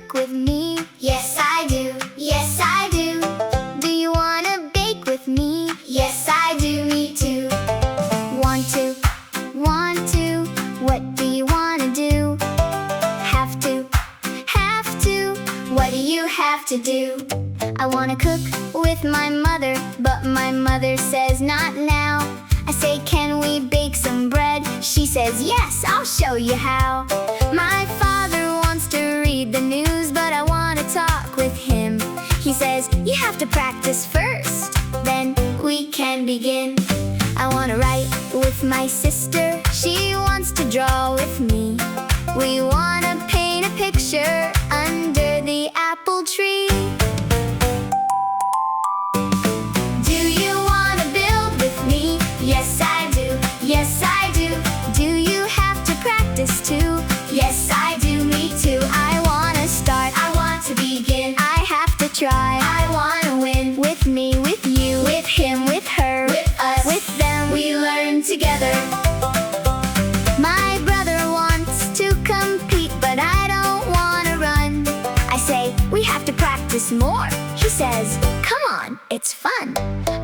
cook with me? Yes, I do. Yes, I do. Do you wanna bake with me? Yes, I do. Me too. Want to, what do you wanna do? Have to, What do you have to do? I wanna cook with my mother, but my mother says not now. I say, can we bake some bread? She says, yes, I'll show you how. My father wants to read the news, but I wanna talk with him. He says, you have to practice first, then we can begin. I wanna write with my sister, she wants to draw with me. We wanna paint a picture under the apple tree. Do you wanna build with me? Yes, I do. Yes, I do. Do you have to practice too? Yes, I do. Me too. I wanna start, I want to begin. I have to try. I wanna win. With me, with you, With him, with her, with us, with them. we learn together. My brother wants to compete, but I don't wanna run. I say, we have to practice more. He says, come on, it's fun.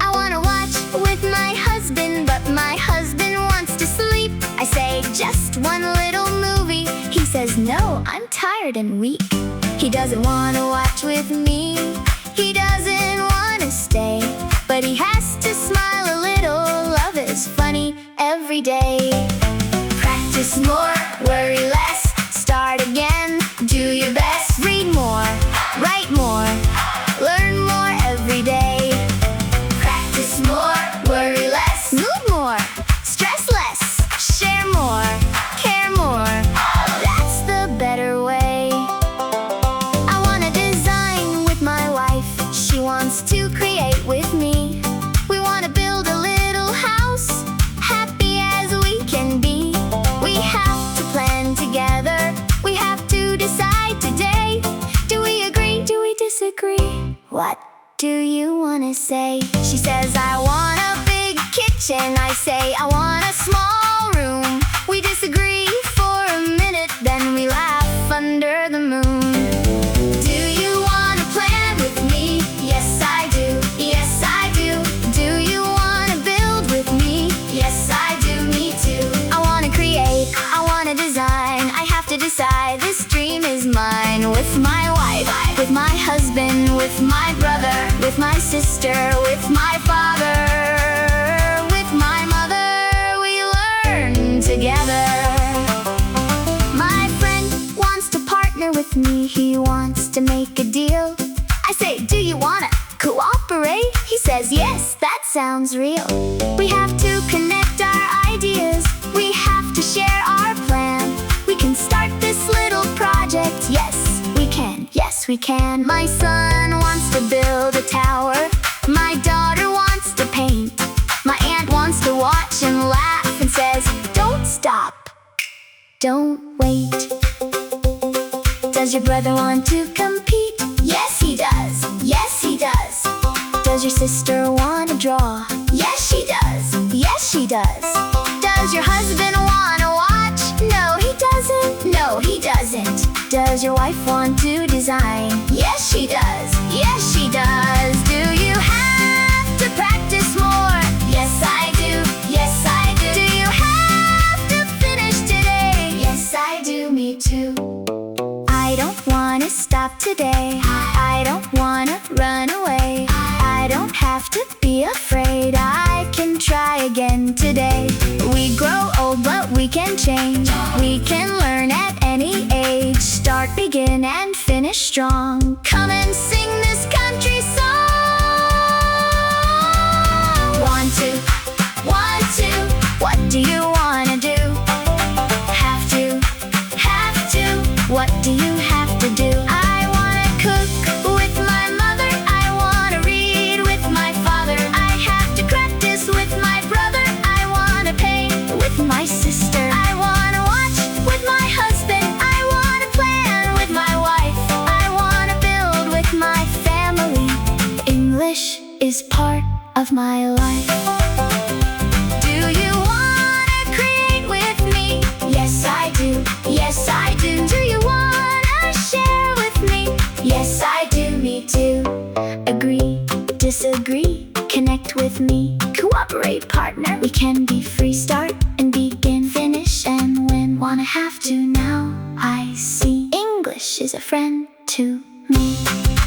I wanna watch with my husband, but my husband wants to sleep. I say, just one little movie. He says, no, I'm tired and weak. He doesn't wanna watch with me. He doesn't wanna stay, but he has to smile a little. Love is funny every day. Practice more, worry less. Start again, Do your best. read more, write more, learn more every day. Practice more, worry less. Move more, stress less, share more, care more. That's the better way. I wanna design with my wife. She wants to create with me. We wanna build a little house, happy as we can be. We have to plan together. We have to decide today. Do we agree? Do we disagree? What do you wanna say? She says, I want a big kitchen. I say, I want a small room. We disagree for a minute, then we laugh under the moon. Do you wanna plan with me? Yes, I do. Yes, I do. Do you wanna build with me? Yes, I do. Me too. I wanna create, I wanna design. I have to decide, this dream is mine. With my wife, with my husband, with my brother, with my sister, with my father, with my mother, we learn together. My friend wants to partner with me. He wants to make a deal. I say, do you wanna cooperate? He says, yes, that sounds real. We have to connect our ideas. We have to share our plan. We can start this little project. Yes, we can. Yes, we can. My son wants to build a tower. My daughter wants to paint. My aunt wants to watch and laugh and says, don't stop. Don't wait. Does your brother want to compete? Yes, he does. Yes, he does. Does your sister want to draw? Yes, she does. Yes, she does. Does your husband want to watch? No, he doesn't. No, he doesn't. Does your wife want to design? Yes, she does. Yes, she does. Do you have to practice more? Yes, I do. Yes, I do. Do you have to finish today? Yes, I do. Me too. I don't wanna stop today. I don't wanna run away. I don't have to be afraid. I can try again today. We grow old, but we can change. We can learn at any age. Start, begin, and finish strong. Come and sing this country song. Want to, what do you wanna do? Have to, what do you have to do? I wanna cook with my mother. I wanna read with my father. I have to practice with my brother. I wanna paint with my sister. I wanna watch with my husband. I wanna plan with my wife. I wanna build with my family. English is part of my life. Do you wanna create with me? Yes, I do. Yes, I do. Do you wanna share with me? disagree, connect with me. Cooperate, partner, we can be free. Start and begin, finish and win. Wanna, have to, now I see. English is a friend to me.